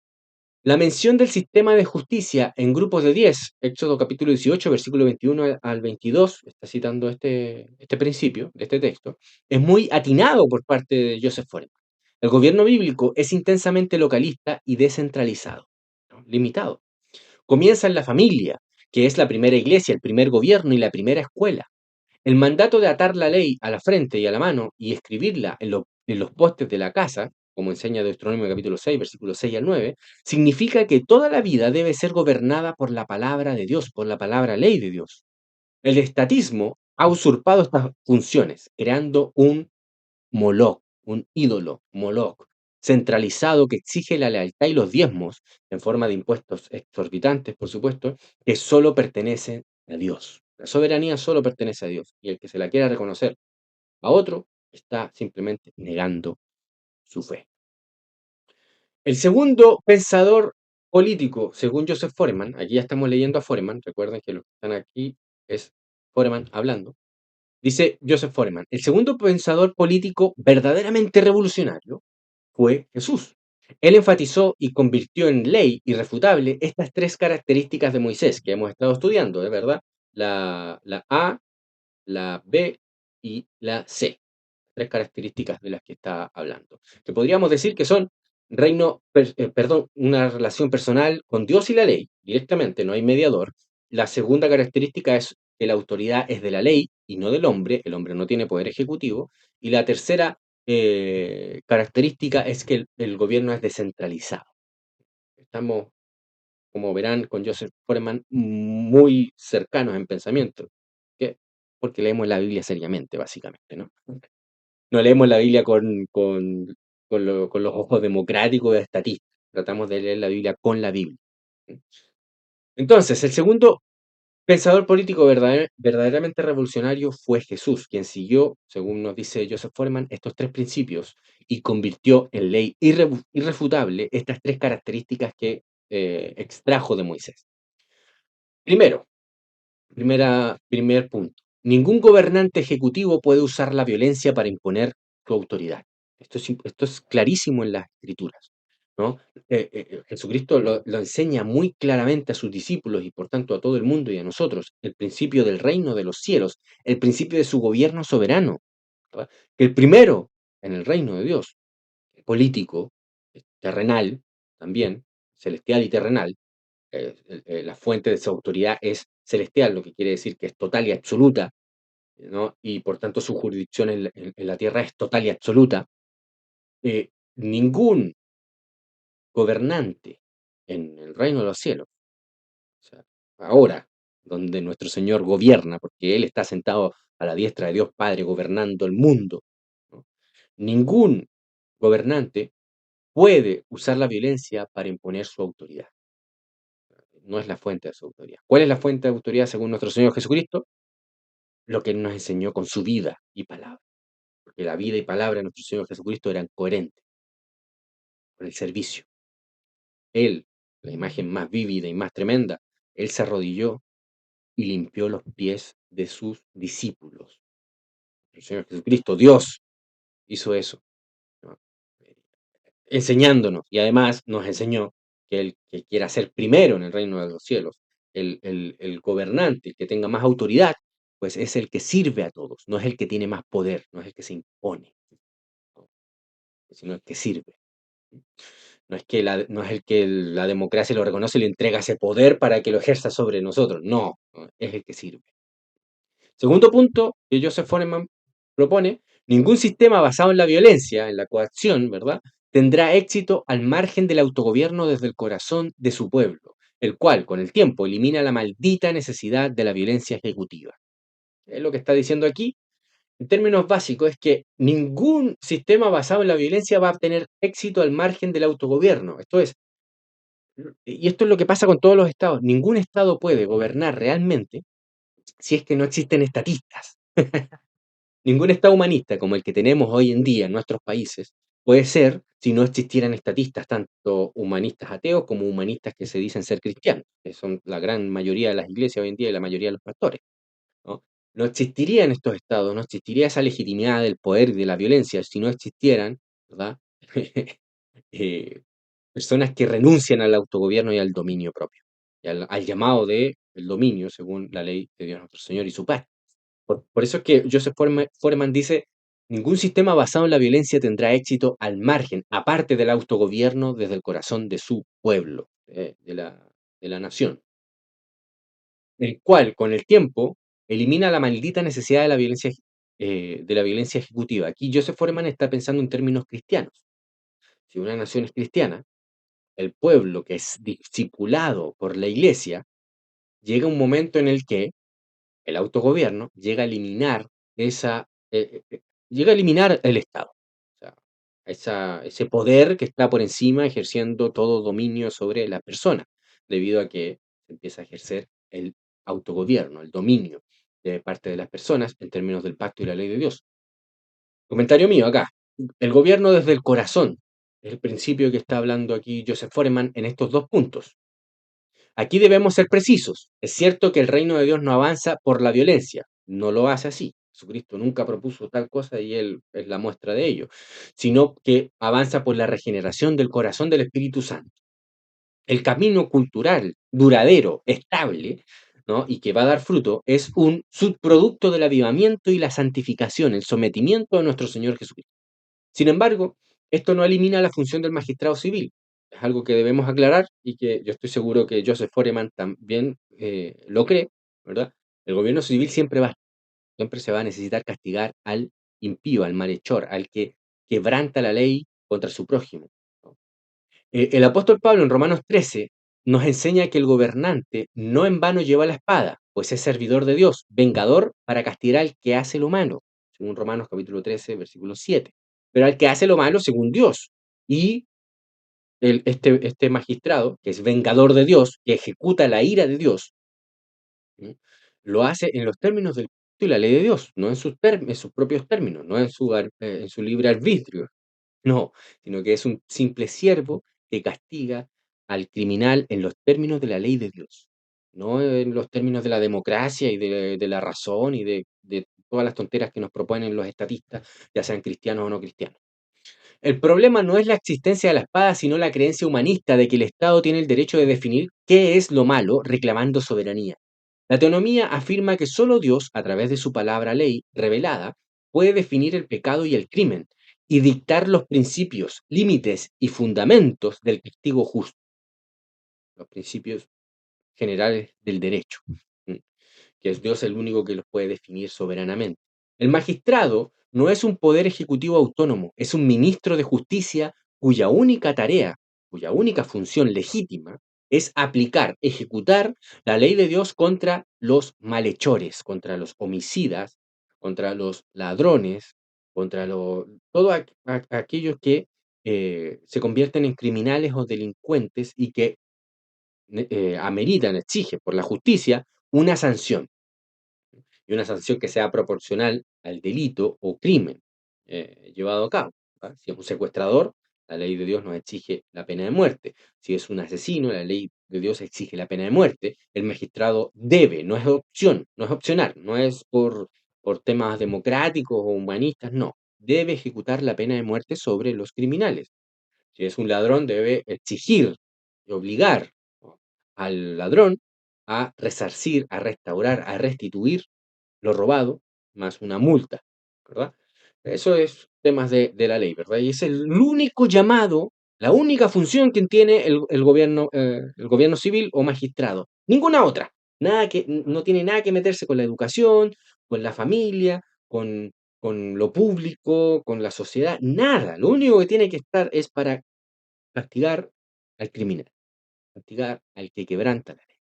A: La mención del sistema de justicia en grupos de 10, Éxodo capítulo 18, versículo 21 al 22, está citando este principio de este texto, es muy atinado por parte de Joseph Foreman. El gobierno bíblico es intensamente localista y descentralizado, ¿no? Limitado. Comienza en la familia, que es la primera iglesia, el primer gobierno y la primera escuela. El mandato de atar la ley a la frente y a la mano y escribirla en los postes de la casa, como enseña Deuteronomio capítulo 6, versículos 6 al 9, significa que toda la vida debe ser gobernada por la palabra de Dios, por la palabra ley de Dios. El estatismo ha usurpado estas funciones, creando un Moloch, un ídolo, Moloch, centralizado que exige la lealtad y los diezmos, en forma de impuestos exorbitantes, por supuesto, que solo pertenecen a Dios. La soberanía solo pertenece a Dios, y el que se la quiera reconocer a otro está simplemente negando su fe. El segundo pensador político, según Joseph Foreman, aquí ya estamos leyendo a Foreman, recuerden que los que están aquí es Foreman hablando, dice Joseph Foreman, el segundo pensador político verdaderamente revolucionario fue Jesús. Él enfatizó y convirtió en ley irrefutable estas tres características de Moisés que hemos estado estudiando, ¿de verdad? La A, la B y la C. Tres características de las que está hablando. Que podríamos decir que son perdón, una relación personal con Dios y la ley, directamente, no hay mediador. La segunda característica es que la autoridad es de la ley y no del hombre, el hombre no tiene poder ejecutivo. Y la tercera característica es que el gobierno es descentralizado. Estamos, como verán, con Joseph Foreman muy cercanos en pensamiento. ¿Qué? Porque leemos la Biblia seriamente, básicamente, ¿no? No leemos la Biblia con los ojos democráticos de estatistas. Tratamos de leer la Biblia con la Biblia. Entonces, el segundo pensador político verdaderamente revolucionario fue Jesús, quien siguió, según nos dice Joseph Foreman, estos tres principios y convirtió en ley irrefutable estas tres características que extrajo de Moisés. Primero, primer punto. Ningún gobernante ejecutivo puede usar la violencia para imponer su autoridad. Esto es clarísimo en las escrituras, ¿no? Jesucristo lo enseña muy claramente a sus discípulos y por tanto a todo el mundo y a nosotros, el principio del reino de los cielos, el principio de su gobierno soberano, ¿verdad? Que el primero en el reino de Dios, político, terrenal, también, celestial y terrenal, la fuente de su autoridad es celestial, lo que quiere decir que es total y absoluta, ¿no? Y por tanto su jurisdicción en la tierra es total y absoluta. Ningún gobernante en el reino de los cielos, o sea, ahora, donde nuestro Señor gobierna, porque Él está sentado a la diestra de Dios Padre gobernando el mundo, ¿no? Ningún gobernante puede usar la violencia para imponer su autoridad. No es la fuente de su autoridad. ¿Cuál es la fuente de autoridad según nuestro Señor Jesucristo? Lo que Él nos enseñó con su vida y palabra. Porque la vida y palabra de nuestro Señor Jesucristo eran coherentes con el servicio. Él, la imagen más vívida y más tremenda, Él se arrodilló y limpió los pies de sus discípulos. El Señor Jesucristo, Dios, hizo eso, ¿no? Enseñándonos, y además nos enseñó que el que quiera ser primero en el reino de los cielos, el gobernante, el que tenga más autoridad, pues es el que sirve a todos, no es el que tiene más poder, no es el que se impone, ¿no? Sino el que sirve. No es el que la democracia lo reconoce y le entrega ese poder para que lo ejerza sobre nosotros, no, no, es el que sirve. Segundo punto que Joseph Foreman propone, ningún sistema basado en la violencia, en la coacción, ¿verdad? Tendrá éxito al margen del autogobierno desde el corazón de su pueblo, el cual, con el tiempo, elimina la maldita necesidad de la violencia ejecutiva. Es lo que está diciendo aquí. En términos básicos, es que ningún sistema basado en la violencia va a tener éxito al margen del autogobierno. Esto es, y esto es lo que pasa con todos los estados. Ningún estado puede gobernar realmente si es que no existen estatistas. Ningún Estado humanista como el que tenemos hoy en día en nuestros países puede ser si no existieran estatistas, tanto humanistas ateos como humanistas que se dicen ser cristianos, que son la gran mayoría de las iglesias hoy en día y la mayoría de los pastores, ¿no? No existirían estos estados, no existiría esa legitimidad del poder y de la violencia si no existieran, ¿verdad? eh, personas que renuncian al autogobierno y al dominio propio, y al llamado de el dominio según la ley de Dios nuestro Señor y su paz. Por eso es que Joseph Foreman dice, ningún sistema basado en la violencia tendrá éxito al margen, aparte del autogobierno desde el corazón de su pueblo, de la nación, el cual con el tiempo elimina la maldita necesidad de la violencia ejecutiva. Aquí Joseph Foreman está pensando en términos cristianos. Si una nación es cristiana, el pueblo que es discipulado por la iglesia, llega un momento en el que el autogobierno llega a eliminar esa, llega a eliminar el Estado. O sea, ese poder que está por encima ejerciendo todo dominio sobre la persona, debido a que se empieza a ejercer el autogobierno, el dominio de parte de las personas en términos del pacto y la ley de Dios. Comentario mío acá. El gobierno desde el corazón es el principio que está hablando aquí Joseph Foreman en estos dos puntos. Aquí debemos ser precisos. Es cierto que el reino de Dios no avanza por la violencia, no lo hace así. Jesucristo nunca propuso tal cosa y Él es la muestra de ello, sino que avanza por la regeneración del corazón del Espíritu Santo. El camino cultural duradero, estable, ¿no? Y que va a dar fruto es un subproducto del avivamiento y la santificación, el sometimiento a nuestro Señor Jesucristo. Sin embargo, esto no elimina la función del magistrado civil. Es algo que debemos aclarar y que yo estoy seguro que Joseph Foreman también lo cree, ¿verdad? El gobierno civil siempre se va a necesitar castigar al impío, al malhechor, al que quebranta la ley contra su prójimo, ¿no? El apóstol Pablo en Romanos 13 nos enseña que el gobernante no en vano lleva la espada, pues es servidor de Dios, vengador para castigar al que hace lo malo, según Romanos capítulo 13, versículo 7. Pero al que hace lo malo según Dios. Y este magistrado, que es vengador de Dios, que ejecuta la ira de Dios, ¿sí? Lo hace en los términos del y la ley de Dios, no en sus propios términos, no en su libre arbitrio. No, sino que es un simple siervo que castiga al criminal en los términos de la ley de Dios, no en los términos de la democracia y de la razón y de todas las tonteras que nos proponen los estatistas, ya sean cristianos o no cristianos. El problema no es la existencia de la espada, sino la creencia humanista de que el Estado tiene el derecho de definir qué es lo malo, reclamando soberanía. La teonomía afirma que solo Dios, a través de su palabra ley revelada, puede definir el pecado y el crimen y dictar los principios, límites y fundamentos del castigo justo, los principios generales del derecho, ¿m? Que es Dios el único que los puede definir soberanamente. El magistrado no es un poder ejecutivo autónomo, es un ministro de justicia cuya única tarea, cuya única función legítima es aplicar, ejecutar la ley de Dios contra los malhechores, contra los homicidas, contra los ladrones, contra todos aquellos que se convierten en criminales o delincuentes y que ameritan, exigen por la justicia una sanción, y una sanción que sea proporcional al delito o crimen llevado a cabo, ¿va? Si es un secuestrador, la ley de Dios nos exige la pena de muerte. Si es un asesino, la ley de Dios exige la pena de muerte. El magistrado debe, no es opción, no es opcional, no es por por temas democráticos o humanistas, no. Debe ejecutar la pena de muerte sobre los criminales. Si es un ladrón, debe exigir y obligar, ¿no?, al ladrón a resarcir, a restaurar, a restituir lo robado, más una multa, ¿verdad? Eso es temas de la ley, ¿verdad? Y es el único llamado, la única función que tiene el gobierno civil o magistrado. Ninguna otra. Nada que, no tiene nada que meterse con la educación, con la familia, con lo público, con la sociedad, nada. Lo único que tiene que estar es para castigar al criminal, castigar al que quebranta la ley.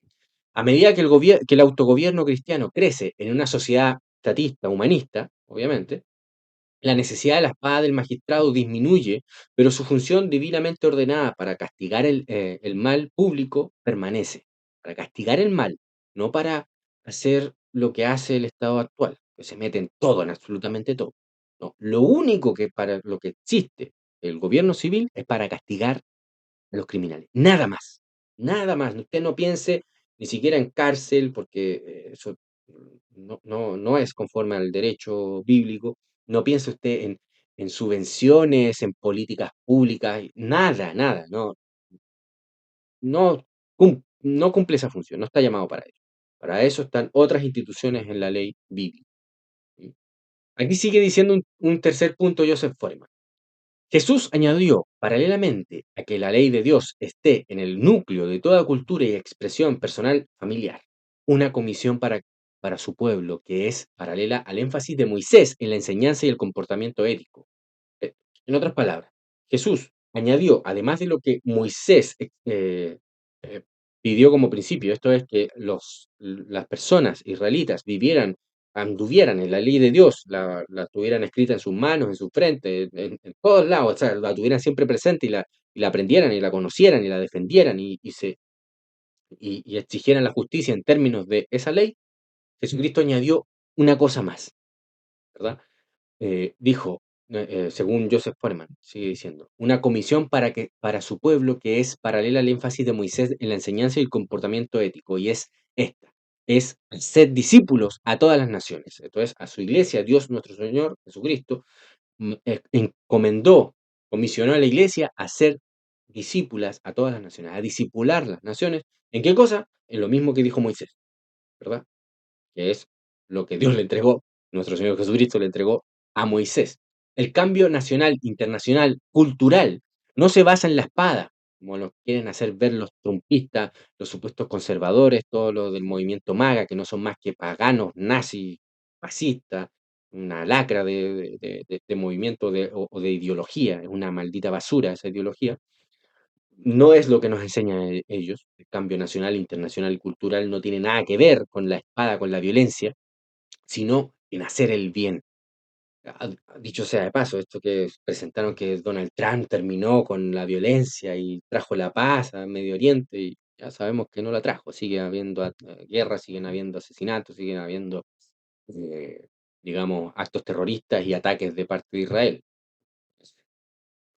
A: A medida que que el autogobierno cristiano crece en una sociedad estatista, humanista, obviamente, la necesidad de la espada del magistrado disminuye, pero su función divinamente ordenada para castigar el mal público permanece. Para castigar el mal, no para hacer lo que hace el Estado actual, que se mete en todo, en absolutamente todo. No, lo único que para lo que existe el gobierno civil es para castigar a los criminales. Nada más. Nada más. Usted no piense ni siquiera en cárcel, porque eso no es conforme al derecho bíblico. No piense usted en subvenciones, en políticas públicas, nada, nada. No, no, no cumple esa función, no está llamado para ello. Para eso están otras instituciones en la ley bíblica. ¿Sí? Aquí sigue diciendo un tercer punto Joseph Foreman. Jesús añadió, paralelamente a que la ley de Dios esté en el núcleo de toda cultura y expresión personal familiar, una comisión para su pueblo que es paralela al énfasis de Moisés en la enseñanza y el comportamiento ético. Eh, En otras palabras, Jesús añadió, además de lo que Moisés eh, pidió como principio, esto es que las personas israelitas vivieran, anduvieran en la ley de Dios, la tuvieran escrita en sus manos, en su frente, en todos lados, o sea, la tuvieran siempre presente y la aprendieran y la conocieran y la defendieran y exigieran la justicia en términos de esa ley. Jesucristo añadió una cosa más, ¿verdad? Dijo, según Joseph Foreman, sigue diciendo, una comisión para su pueblo que es paralela al énfasis de Moisés en la enseñanza y el comportamiento ético, y es esta, es ser discípulos a todas las naciones. Entonces, a su iglesia, Dios nuestro Señor, Jesucristo, encomendó, comisionó a la iglesia a ser discípulas a todas las naciones, a discipular las naciones. ¿En qué cosa? En lo mismo que dijo Moisés, ¿verdad? Que es lo que Dios le entregó, nuestro Señor Jesucristo le entregó a Moisés. El cambio nacional, internacional, cultural, no se basa en la espada, como lo quieren hacer ver los trumpistas, los supuestos conservadores, todo lo del movimiento MAGA, que no son más que paganos, nazis, fascistas, una lacra de movimiento o de ideología, es una maldita basura esa ideología. No es lo que nos enseñan ellos. El cambio nacional, internacional y cultural no tiene nada que ver con la espada, con la violencia, sino en hacer el bien. Dicho sea de paso, esto que presentaron que Donald Trump terminó con la violencia y trajo la paz a Medio Oriente, y ya sabemos que no la trajo. Sigue habiendo guerras, siguen habiendo asesinatos, siguen habiendo, eh, digamos, actos terroristas y ataques de parte de Israel.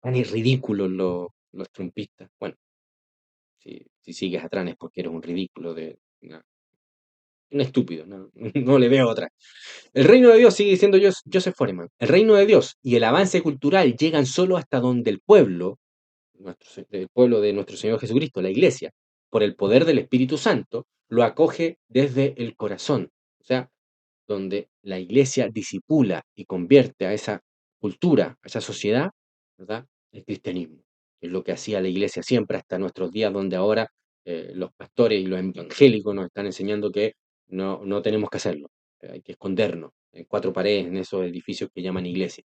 A: Tan ridículos los trumpistas. Bueno, si sigues a Trump es porque eres un ridículo un estúpido, no, no le veo otra. El reino de Dios, sigue diciendo Joseph Foreman, el reino de Dios y el avance cultural llegan solo hasta donde el pueblo, el pueblo de nuestro Señor Jesucristo, la iglesia, por el poder del Espíritu Santo, lo acoge desde el corazón. O sea, donde la iglesia disipula y convierte a esa cultura, a esa sociedad, ¿verdad? El cristianismo. Es lo que hacía la iglesia siempre hasta nuestros días, donde ahora los pastores y los evangélicos nos están enseñando que no tenemos que hacerlo. Hay que escondernos en cuatro paredes en esos edificios que llaman iglesia.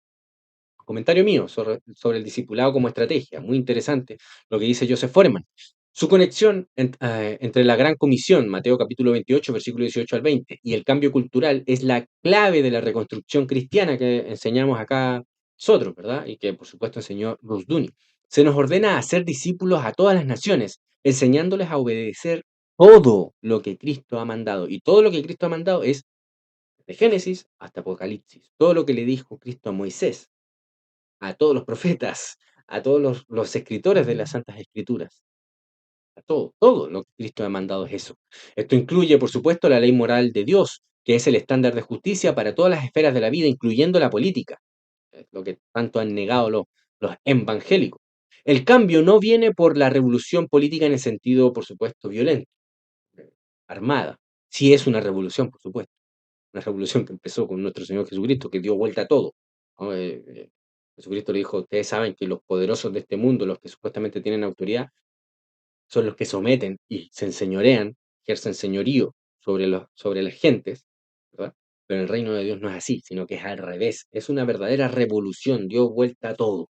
A: Comentario mío sobre el discipulado como estrategia. Muy interesante lo que dice Joseph Foreman. Su conexión entre la Gran Comisión, Mateo capítulo 28, versículo 18 al 20, y el cambio cultural es la clave de la reconstrucción cristiana que enseñamos acá nosotros, ¿verdad? Y que por supuesto enseñó Bruce Dooney. Se nos ordena a ser discípulos a todas las naciones, enseñándoles a obedecer todo lo que Cristo ha mandado. Y todo lo que Cristo ha mandado es de Génesis hasta Apocalipsis. Todo lo que le dijo Cristo a Moisés, a todos los profetas, a todos los escritores de las Santas Escrituras, a todo lo que Cristo ha mandado es eso. Esto incluye, por supuesto, la ley moral de Dios, que es el estándar de justicia para todas las esferas de la vida, incluyendo la política, es lo que tanto han negado los evangélicos. El cambio no viene por la revolución política en el sentido, por supuesto, violento, eh, armada. Sí es una revolución, por supuesto, una revolución que empezó con nuestro Señor Jesucristo, que dio vuelta a todo, ¿no? Jesucristo le dijo, ustedes saben que los poderosos de este mundo, los que supuestamente tienen autoridad, son los que someten y se enseñorean, ejercen señorío sobre las gentes, ¿verdad? Pero el reino de Dios no es así, sino que es al revés. Es una verdadera revolución, dio vuelta a todo,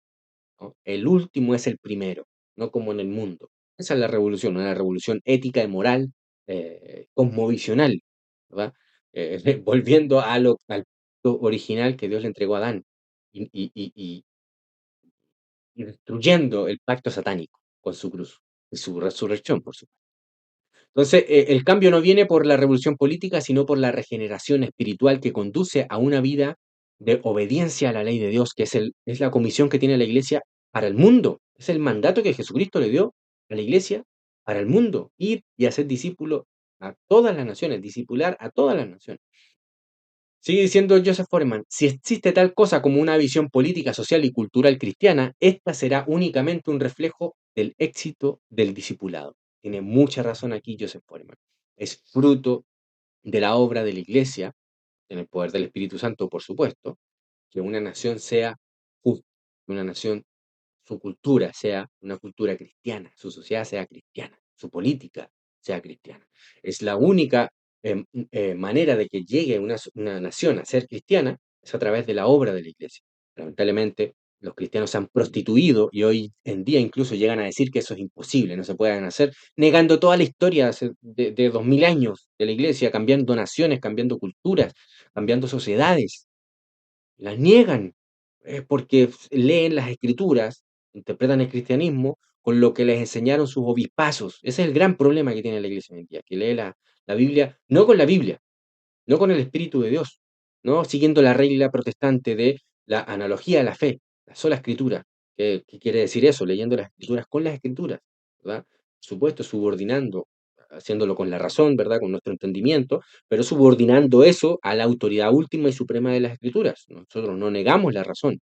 A: ¿no? El último es el primero, no como en el mundo. Esa es la revolución, una revolución ética y moral, cosmovisional, ¿verdad? Volviendo al original que Dios le entregó a Adán y, y, y, y- y destruyendo el pacto satánico con su cruz y su resurrección, por supuesto. Entonces, el cambio no viene por la revolución política, sino por la regeneración espiritual que conduce a una vida de obediencia a la ley de Dios, que es la comisión que tiene la iglesia para el mundo. Es el mandato que Jesucristo le dio a la iglesia para el mundo, ir y hacer discípulos a todas las naciones, discipular a todas las naciones. Sigue diciendo Joseph Foreman, si existe tal cosa como una visión política, social y cultural cristiana, esta será únicamente un reflejo del éxito del discipulado. Tiene mucha razón aquí Joseph Foreman. Es fruto de la obra de la Iglesia, en el poder del Espíritu Santo, por supuesto, que una nación sea justa, una nación, su cultura sea una cultura cristiana, su sociedad sea cristiana, su política sea cristiana. Es la única manera de que llegue una nación a ser cristiana, es a través de la obra de la iglesia. Lamentablemente, los cristianos se han prostituido y hoy en día incluso llegan a decir que eso es imposible, no se pueden hacer, negando toda la historia de 2000 años de la iglesia, cambiando naciones, cambiando culturas, cambiando sociedades, las niegan, porque leen las escrituras, interpretan el cristianismo con lo que les enseñaron sus obispazos. Ese es el gran problema que tiene la iglesia hoy en día, que lee la Biblia, no con la Biblia, no con el Espíritu de Dios, no siguiendo la regla protestante de la analogía de la fe, la sola escritura. ¿Qué quiere decir eso? Leyendo las escrituras con las escrituras, ¿verdad? Por supuesto, subordinando, haciéndolo con la razón, ¿verdad? Con nuestro entendimiento, pero subordinando eso a la autoridad última y suprema de las escrituras. Nosotros no negamos la razón,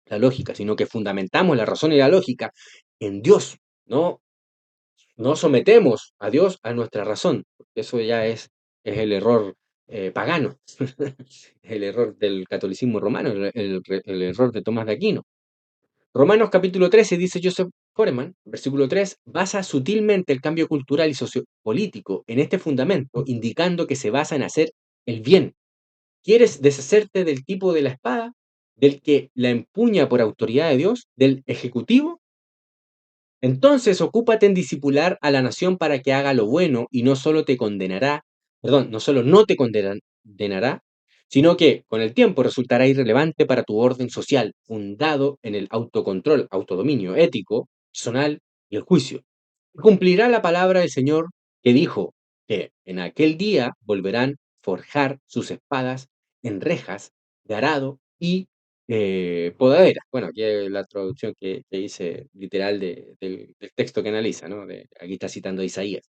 A: la lógica, sino que fundamentamos la razón y la lógica en Dios, no no sometemos a Dios a nuestra razón, porque eso ya es el error pagano, el error del catolicismo romano, el error de Tomás de Aquino. Romanos capítulo 13 dice Joseph Foreman, versículo 3, basa sutilmente el cambio cultural y sociopolítico en este fundamento, indicando que se basa en hacer el bien. ¿Quieres deshacerte del tipo de la espada, del que la empuña por autoridad de Dios, del ejecutivo? Entonces, ocúpate en discipular a la nación para que haga lo bueno y no solo te condenará, perdón, no solo no te condenará, sino que con el tiempo resultará irrelevante para tu orden social, fundado en el autocontrol, autodominio ético, personal y el juicio. Cumplirá la palabra del Señor que dijo que en aquel día volverán a forjar sus espadas en rejas de arado y podadera. Bueno, aquí es la traducción que hice literal del texto que analiza, ¿no? Aquí está citando a Isaías.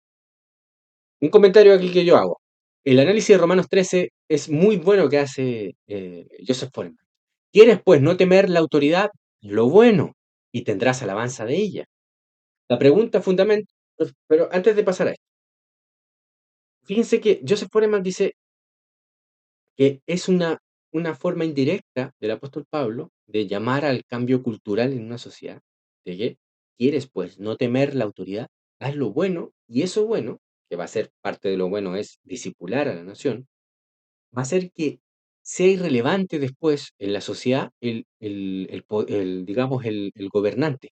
A: Un comentario aquí que yo hago. El análisis de Romanos 13 es muy bueno que hace Joseph Foreman. ¿Quieres pues no temer la autoridad? Lo bueno, y tendrás alabanza de ella. La pregunta fundamental, pero antes de pasar a esto, fíjense que Joseph Foreman dice que es una forma indirecta del apóstol Pablo de llamar al cambio cultural en una sociedad, de que quieres pues no temer la autoridad, haz lo bueno, y eso bueno, que va a ser parte de lo bueno es discipular a la nación, va a ser que sea irrelevante después en la sociedad digamos, el gobernante.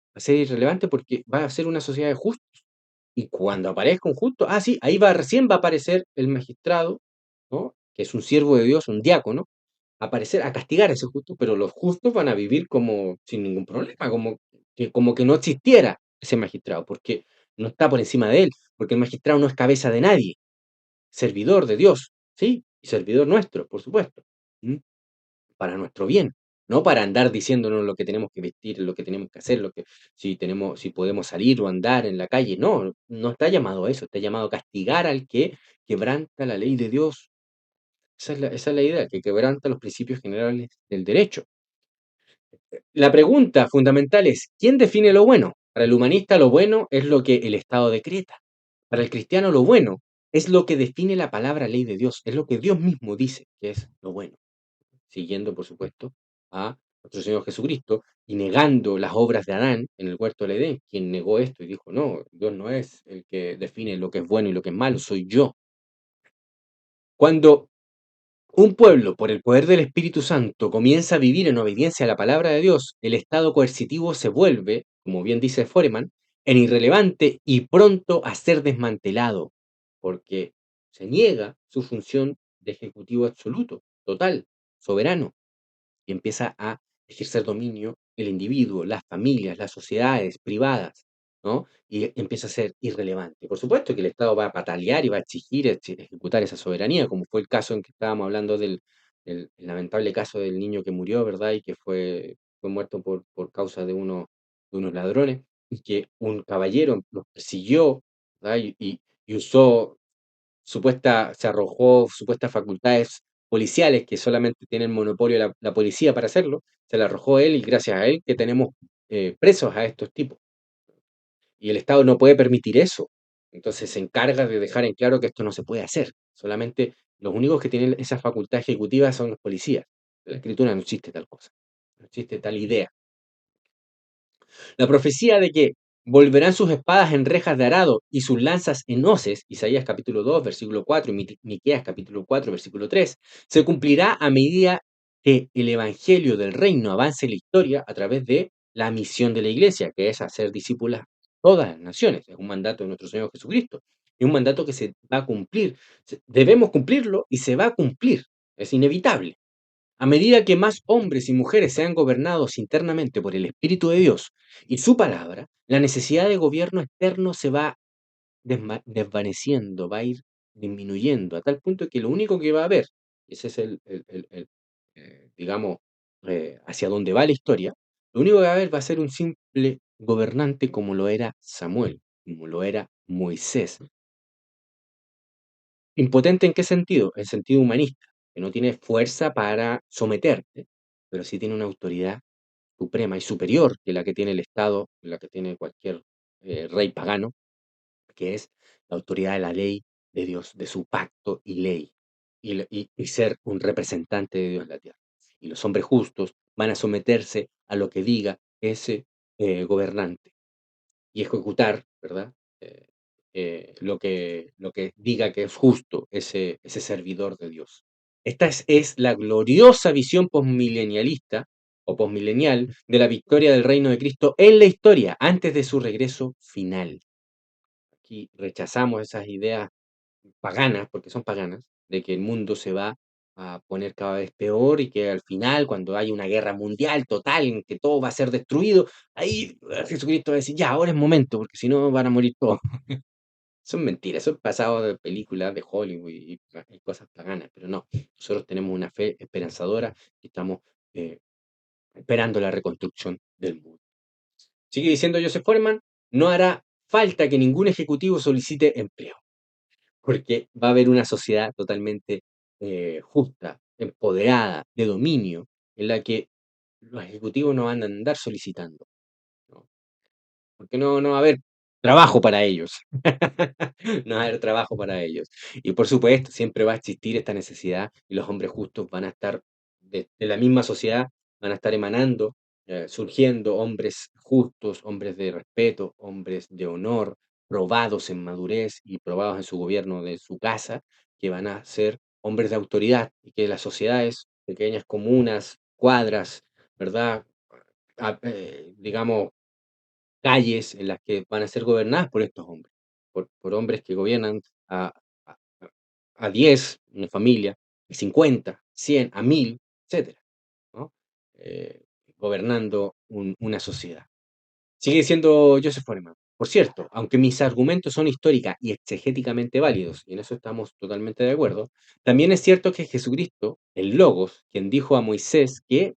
A: Va a ser irrelevante porque va a ser una sociedad de justos. Y cuando aparezca un justo, sí, ahí recién va a aparecer el magistrado, ¿no? Que es un siervo de Dios, un diácono, a aparecer a castigar a ese justo, pero los justos van a vivir como sin ningún problema, como que no existiera ese magistrado, porque no está por encima de él, porque el magistrado no es cabeza de nadie, servidor de Dios, ¿sí? Y servidor nuestro, por supuesto, ¿m? Para nuestro bien. no para andar diciéndonos lo que tenemos que vestir, lo que tenemos que hacer, si podemos salir o andar en la calle. No, no está llamado a eso, está llamado a castigar al que quebranta la ley de Dios. Esa es la idea, que quebranta los principios generales del derecho. La pregunta fundamental es, ¿quién define lo bueno? Para el humanista lo bueno es lo que el Estado decreta. Para el cristiano lo bueno es lo que define la palabra ley de Dios, es lo que Dios mismo dice que es lo bueno, siguiendo, por supuesto, a nuestro Señor Jesucristo y negando las obras de Adán en el huerto del Edén, quien negó esto y dijo, no, Dios no es el que define lo que es bueno y lo que es malo, soy yo. Cuando un pueblo, por el poder del Espíritu Santo, comienza a vivir en obediencia a la palabra de Dios, el estado coercitivo se vuelve, como bien dice Foreman, en irrelevante y pronto a ser desmantelado, porque se niega su función de ejecutivo absoluto, total, soberano y empieza a ejercer dominio el individuo, las familias, las sociedades privadas, ¿no? Y empieza a ser irrelevante. Por supuesto que el Estado va a patalear y va a exigir ejecutar esa soberanía, como fue el caso en que estábamos hablando del el lamentable caso del niño que murió, ¿verdad? Y que fue muerto por causa de unos ladrones, y que un caballero los persiguió, ¿verdad? Y usó se arrojó supuestas facultades policiales que solamente tienen monopolio la policía para hacerlo, se la arrojó él y gracias a él que tenemos presos a estos tipos. Y el Estado no puede permitir eso. Entonces se encarga de dejar en claro que esto no se puede hacer. Solamente los únicos que tienen esa facultad ejecutiva son los policías. En la escritura no existe tal cosa. No existe tal idea. La profecía de que volverán sus espadas en rejas de arado y sus lanzas en hoces, Isaías capítulo 2, versículo 4 y Miqueas capítulo 4, versículo 3, se cumplirá a medida que el evangelio del reino avance en la historia a través de la misión de la iglesia, que es hacer discípulas a todas las naciones. Es un mandato de nuestro Señor Jesucristo. Es un mandato que se va a cumplir. Debemos cumplirlo y se va a cumplir. Es inevitable. A medida que más hombres y mujeres sean gobernados internamente por el Espíritu de Dios y su palabra, la necesidad de gobierno externo se va desvaneciendo, va a ir disminuyendo, a tal punto que lo único que va a haber, ese es digamos, hacia dónde va la historia, lo único que va a haber va a ser un simple gobernante como lo era Samuel, como lo era Moisés. ¿Impotente en qué sentido? En sentido humanista, que no tiene fuerza para someterte, pero sí tiene una autoridad suprema y superior que la que tiene el Estado, la que tiene cualquier rey pagano, que es la autoridad de la ley de Dios, de su pacto y ley, y ser un representante de Dios en la tierra. Y los hombres justos van a someterse a lo que diga ese gobernante y ejecutar, ¿verdad? Eh, lo que diga que es justo ese servidor de Dios. Esta es la gloriosa visión posmilenialista o posmilenial de la victoria del reino de Cristo en la historia, antes de su regreso final. Aquí rechazamos esas ideas paganas, porque son paganas, de que el mundo se va a poner cada vez peor y que al final, cuando hay una guerra mundial total en que todo va a ser destruido, ahí Jesucristo va a decir, ya, ahora es momento, porque si no van a morir todos. Son mentiras, son pasados de películas de Hollywood y cosas paganas, pero no, nosotros tenemos una fe esperanzadora y estamos eh, esperando la reconstrucción del mundo. Sigue diciendo Joseph Foreman, no hará falta que ningún ejecutivo solicite empleo, porque va a haber una sociedad totalmente justa, empoderada, de dominio, en la que los ejecutivos no van a andar solicitando, ¿no? Porque no va a haber trabajo para ellos. No va a haber trabajo para ellos. Y por supuesto, siempre va a existir esta necesidad y los hombres justos van a estar de la misma sociedad, van a estar emanando, surgiendo hombres justos, hombres de respeto, hombres de honor, probados en madurez y probados en su gobierno de su casa, que van a ser hombres de autoridad y que las sociedades, pequeñas comunas, cuadras, ¿verdad? Digamos, calles en las que van a ser gobernadas por estos hombres, por hombres que gobiernan a, a 10, una familia, a 50, 100, a 1000, etcétera, ¿no? Gobernando una sociedad. Sigue diciendo Joseph Foreman. Por cierto, aunque mis argumentos son histórica y exegéticamente válidos, y en eso estamos totalmente de acuerdo, también es cierto que Jesucristo, el Logos, eh, quien dijo a Moisés qué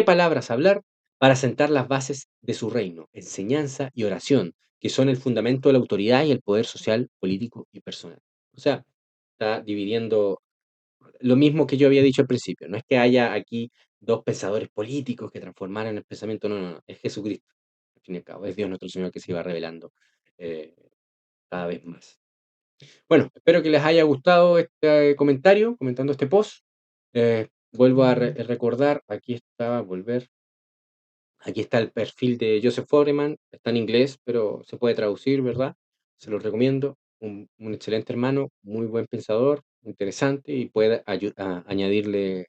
A: palabras hablar para sentar las bases de su reino, enseñanza y oración, que son el fundamento de la autoridad y el poder social, político y personal. O sea, está dividiendo lo mismo que yo había dicho al principio. No es que haya aquí dos pensadores políticos que transformaran el pensamiento, no, no, no, es Jesucristo, al fin y al cabo, es Dios nuestro Señor que se iba revelando eh, cada vez más. Bueno, espero que les haya gustado este comentando este post. Vuelvo a recordar, aquí está el perfil de Joseph Foreman, está en inglés, pero se puede traducir, ¿verdad? Se los recomiendo. Un excelente hermano, muy buen pensador, interesante y puede añadirle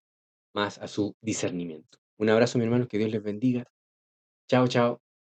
A: más a su discernimiento. Un abrazo, mi hermano, que Dios les bendiga. Chao, chao.